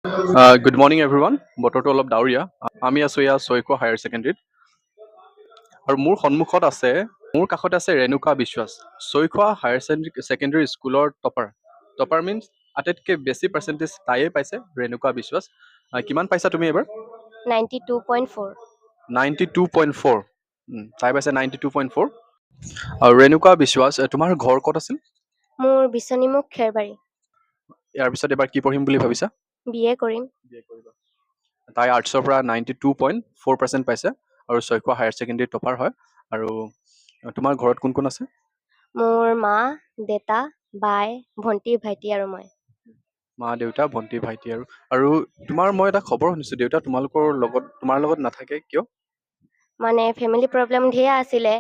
Good morning everyone. বতৰটো অলপ ডাৱৰীয়া। আমি আছোঁ ইয়াত ছয়খোৱা হায়াৰ ছেকেণ্ডেৰীত আৰু মোৰ সন্মুখত আছে, মোৰ কাষতে আছে ৰেণুকা বিশ্বাস, ছয়খোৱা হায়াৰ ছেকেণ্ডেৰী স্কুলৰ টপাৰ। টপাৰ মিনছ আটাইতকৈ বেছি পাৰ্চেণ্টেজ তাইয়ে পাইছে, ৰেণুকা বিশ্বাস। কিমান পাইছা তুমি এবাৰ? 92.4 92.4। তাই পাইছে 92.4। আৰু ৰেণুকা বিশ্বাস, তোমাৰ ঘৰ ক'ত আছিল? মোৰ বিচনীমুখ খেৰবাৰী। ইয়াৰ পিছত এবাৰ কি পঢ়িম বুলি ভাবিছা? বিএ কৰিম। BA কৰিবা। তাই আৰ্টছৰ পৰা 92.4% পাইছে আৰু ছয়খোৱা হায়াৰ ছেকেণ্ডেৰী টপাৰ হয়। আৰু তোমাৰ ঘৰত কোন কোন আছে? মোৰ মা, দেতা, বাই, ভণ্টি, ভাইটি আৰু মই। মা, দেউতা, ভণ্টি, ভাইটি আৰু তোমাৰ মই এটা খবৰ শুনিছোঁ, দেউতা তোমাৰ লগত নাথাকে কিয়? মানে ফেমিলি প্ৰব্লেম ধেৰ আছিলে।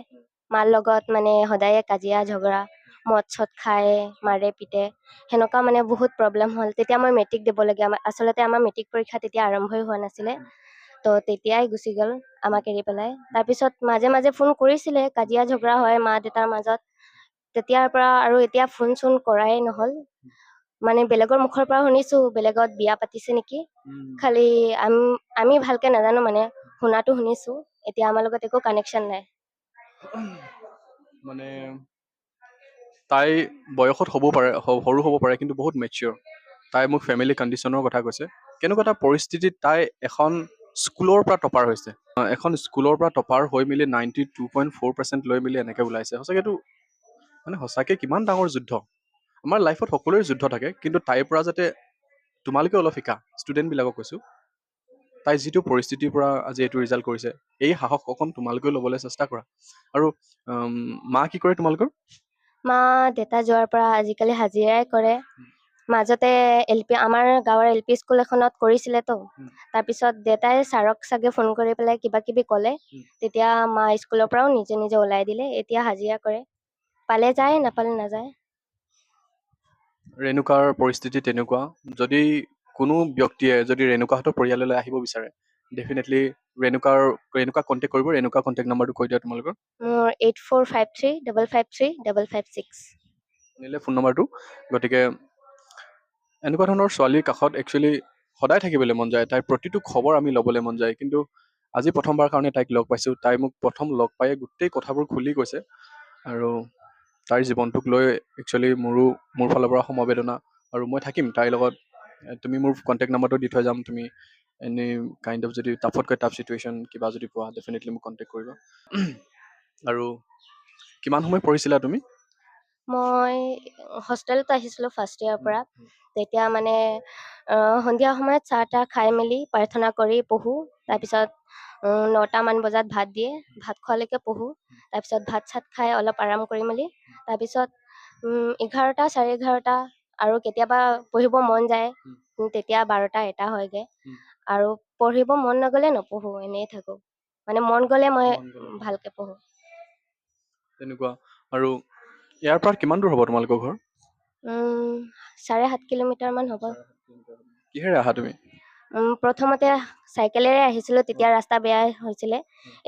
মাৰ লগত মানে সদায়ে কাজিয়া ঝগড়া, মদ চদ খাই মাৰে পিটে, সেনেকুৱা মানে বহুত প্ৰব্লেম হ'ল। তেতিয়া মই মেট্ৰিক দিবলগীয়া, আচলতে আমাৰ মেট্ৰিক পৰীক্ষা তেতিয়া আৰম্ভই হোৱা নাছিলে। তো তেতিয়াই গুচি গ'ল আমাক এৰি পেলাই। তাৰপিছত মাজে মাজে ফোন কৰিছিলে, কাজিয়া ঝগড়া হয় মা দেউতাৰ মাজত। তেতিয়াৰ পৰা আৰু এতিয়া ফোন চোন কৰাই নহ'ল। মানে বেলেগৰ মুখৰ পৰা শুনিছোঁ বেলেগত বিয়া পাতিছে নেকি। খালি আমি ভালকে নাজানো, মানে শুনাটো শুনিছোঁ। এতিয়া আমাৰ লগত একো কানেকশ্যন নাই। মানে তাই বয়সত হ'ব পাৰে, সৰু হ'ব পাৰে, কিন্তু বহুত মেচিয়ৰ। তাই মোক ফেমিলি কণ্ডিশ্যনৰ কথা কৈছে। কেনেকুৱা এটা পৰিস্থিতিত তাই এখন স্কুলৰ পৰা টপাৰ হৈছে। এখন স্কুলৰ পৰা টপাৰ হৈ মেলি 92.4% লৈ মেলি এনেকৈ ওলাইছে। সঁচাকৈ কিমান ডাঙৰ যুদ্ধ। আমাৰ লাইফত সকলোৰে যুদ্ধ থাকে, কিন্তু তাইৰ পৰা যাতে তোমালোকে অলপ শিকা, ষ্টুডেণ্টবিলাকক কৈছোঁ। তাই যিটো পৰিস্থিতিৰ পৰা আজি এইটো ৰিজাল্ট কৰিছে, এই সাহস অকণ তোমালোকেও ল'বলৈ চেষ্টা কৰা। আৰু মা কি কৰে তোমালোকৰ? মা দেতা যোৱাৰ পৰা আজিকালি হাজিৰাই কৰে। মাজতে আমাৰ গাঁৱৰ LP স্কুল এখনত কৰিছিলেতো। তাৰপিছত দেতাই ছাৰক চাগে ফোন কৰি পেলাই কিবা কিবি ক'লে। তেতিয়া মা স্কুলৰ পৰাও নিজে নিজে ওলাই দিলে। এতিয়া হাজিৰা কৰে, পালে যায়, নাপালে নাযায়। ৰেণুকাৰ পৰিস্থিতি তেনেকুৱা। যদি কোনো ব্যক্তিয়ে যদি ৰেণুকাহঁতৰ পৰিয়াললৈ আহিব বিচাৰে, ডেফিনেটলি ৰেণুকা কণ্টেক্ট কৰিব। ৰেণুকা কণ্টেক্ট নাম্বাৰটো কৈ দিয়া তোমালোকৰ। মোৰ 8453553556 নিলে ফোন নম্বৰটো। গতিকে এনেকুৱা ধৰণৰ ছোৱালীৰ কাষত একচুৱেলি সদায় থাকিবলৈ মন যায়। তাইৰ প্ৰতিটো খবৰ আমি ল'বলৈ মন যায়। কিন্তু আজি প্ৰথমবাৰ কাৰণে তাইক লগ পাইছোঁ। তাই মোক প্ৰথম লগ পায়ে গোটেই কথাবোৰ খুলি কৈছে। আৰু তাইৰ জীৱনটোক লৈ একচুৱেলি মোৰ ফালৰ পৰা সমবেদনা। আৰু মই থাকিম তাইৰ লগত। তুমি মোৰ কণ্টেক্ট নাম্বাৰটো দি থৈ যাম। তুমি এনি কাইণ্ড অফ যদি টাফতকৈ টাফ চিটুৱেশ্যন কিবা যদি পোৱা, ডেফিনেটলি মোক কণ্টেক্ট কৰিবা। আৰু কিমান সময় পঢ়িছিলা তুমি? মই হোষ্টেলত আহিছিলোঁ ফাৰ্ষ্ট ইয়াৰৰ পৰা। তেতিয়া মানে সন্ধিয়া সময়ত চাহ তাহ খাই মেলি প্ৰাৰ্থনা কৰি পঢ়োঁ। তাৰপিছত 9টামান বজাত ভাত দিয়ে, ভাত খোৱালৈকে পঢ়োঁ। তাৰপিছত ভাত চাত খাই অলপ আৰাম কৰি মেলি তাৰপিছত 11টা 11:30 আৰু কেতিয়াবা পঢ়িব মন যায়, তেতিয়া 12টা 1টা হয়গৈ। আৰু পঢ়িব মন নগ'লে নপঢ়োঁ, এনেই থাকোঁ। মানে মন গ'লে মই ভালকৈ পঢ়োঁ। তেনেকুৱা। আৰু ইয়াৰ পৰা কিমান দূৰ হ'ব তোমালোকৰ ঘৰ? 7.5 কিলোমিটাৰমান হ'ব। কিহেৰে আহা তুমি? প্ৰথমতে চাইকেলেৰে আহিছিলোঁ, তেতিয়া ৰাস্তা বেয়া হৈছিলে।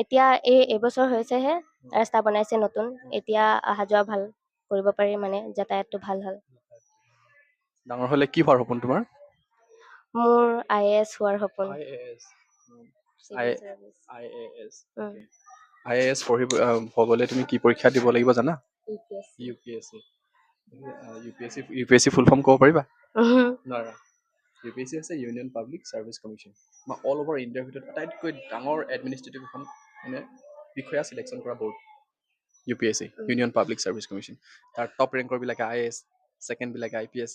এতিয়া এইবছৰ হৈছেহে, ৰাস্তা বনাইছে নতুন। এতিয়া অহা যোৱা ভাল কৰিব পাৰি, মানে যাতায়াতটো ভাল হ'ল। ডাঙৰ হ'লে কি হোৱাৰ সপোন তোমাৰ? মোৰ IAS হোৱাৰ সপোন। IAS হ'বলৈ তুমি কি পৰীক্ষা দিব লাগিব জানা? UPSC। UPSC ফুল ফৰ্ম ক'ব পাৰিবা? নোৱাৰা। UPSC হৈছে union public service commission. All over ইণ্ডিয়াৰ ভিতৰত আটাইতকৈ ডাঙৰ এডমিনিষ্ট্ৰেটিভ এখন মানে বিষয়া চিলেকশ্যন কৰা board. UPSC union public service commission. তাৰ টপ ৰেংকৰবিলাকে IAS, ছেকেণ্ডবিলাকে IPS,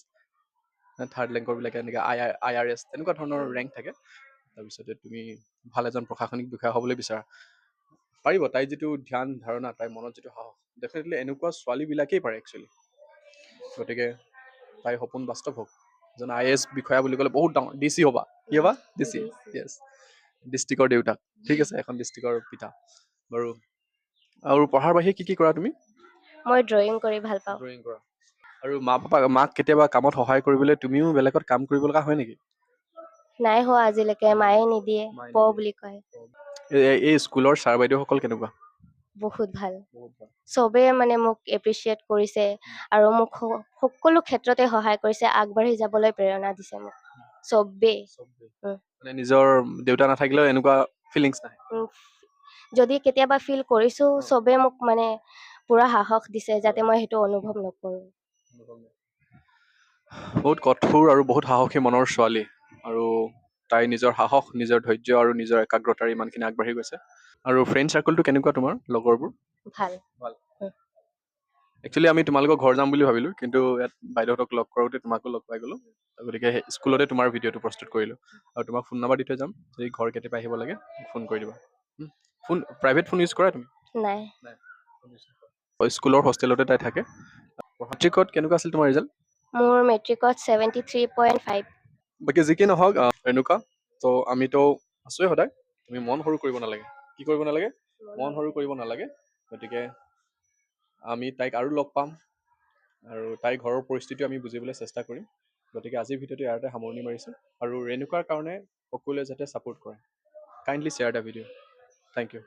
থাৰ্ড ৰেংকৰবিলাকে এনেকৈ IRS, তেনেকুৱা ধৰণৰ ৰেংক থাকে। তাৰপিছতে তুমি ভাল এজন প্ৰশাসনিক বিষয়া হ'বলৈ বিচাৰা, পাৰিব। তাইৰ যিটো ধ্যান ধাৰণা, তাইৰ মনত যিটো সাহস, ডেফিনেটলি এনেকুৱা ছোৱালীবিলাকেই পাৰে একচুৱেলি। গতিকে তাইৰ সপোন বাস্তৱ হওক। এজন IAS বিষয়া বুলি ক'লে বহুত ডাঙৰ। DC হ'বা। কি হ'বা? DC। য়েছ। ডিষ্ট্ৰিক্টৰ দেউতাক। ঠিক আছে, এখন ডিষ্ট্ৰিক্টৰ পিতা বাৰু। আৰু পঢ়াৰ বাহিৰে কি কৰা তুমি? মই ড্ৰয়িং কৰি ভাল পাওঁ। ড্ৰয়িং কৰা। আৰু মাক কেতিয়াবা কামত সহায় কৰিবলৈ তুমিও বেলেগত কাম কৰিব লগা হয় নেকি? নাই হোৱা আজিলৈকে, মায়ে নিদিয়ে, বুলি কয়। এই স্কুলৰ ছাৰ বাইদেউসকল কেনেকুৱা? বহুত ভাল। চবেই মানে মোক এপ্ৰিচিয়েট কৰিছে আৰু মোক সকলো ক্ষেত্ৰতে সহায় কৰিছে, আগবাঢ়ি যাবলৈ প্ৰেৰণা দিছে মোক। চবেই উম, মানে নিজৰ দেউতা নাথাকিলেও এনেকুৱা ফিলিংছ নাহে? উম, যদি কেতিয়াবা ফিল কৰিছোঁ চবে মোক মানে পুৰা সাহস দিছে যাতে মই সেইটো অনুভৱ নকৰোঁ। বহুত কঠোৰ আৰু বহুত সাহসী মনৰ ছোৱালী, আৰু তাই নিজৰ সাহস, নিজৰ ধৈৰ্য আৰু নিজৰ একাগ্ৰতাৰে ইমানখিনি আগবাঢ়ি গৈছে। আৰু ফ্ৰেণ্ড চাৰ্কলটো কেনেকুৱা তোমাৰ লগৰবোৰ? ভাল। একচুৱেলি আমি তোমালোকৰ ঘৰ যাম বুলি ভাবিলোঁ, কিন্তু ইয়াত বাইদেউহঁতক লগ কৰোঁতে তোমাকো লগ পাই গ'লোঁ। গতিকে স্কুলতে তোমাৰ ভিডিঅ'টো প্ৰস্তুত কৰিলোঁ, আৰু তোমাক ফোন নম্বৰ দি থৈ যাম। যদি ঘৰ কেতিয়াবা আহিব লাগে ফোন কৰি দিবা। ফোন প্ৰাইভেট ফোন ইউজ কৰা তুমি? নাই। স্কুলৰ হোষ্টেলতে তাই থাকে। মেট্ৰিকত কেনেকুৱা আছিল তোমাৰ ৰিজাল্ট? মোৰ মেট্ৰিকত 73.5। বাকী যি কি নহওক, এনেকুৱা তো আমিতো আছোঁৱে সদায়। তুমি মন সৰু কৰিব নালাগে। কি কৰিব নালাগে? মন সৰু কৰিব নালাগে। গতিকে আমি তাইক আৰু লগ পাম, আৰু তাইৰ ঘৰৰ পৰিস্থিতিও আমি বুজিবলৈ চেষ্টা কৰিম। গতিকে আজিৰ ভিডিঅ'টো ইয়াতে সামৰণি মাৰিছোঁ, আৰু ৰেণুকাৰ কাৰণে সকলোৱে যাতে ছাপোৰ্ট কৰে। Kindly share the video'. Thank U.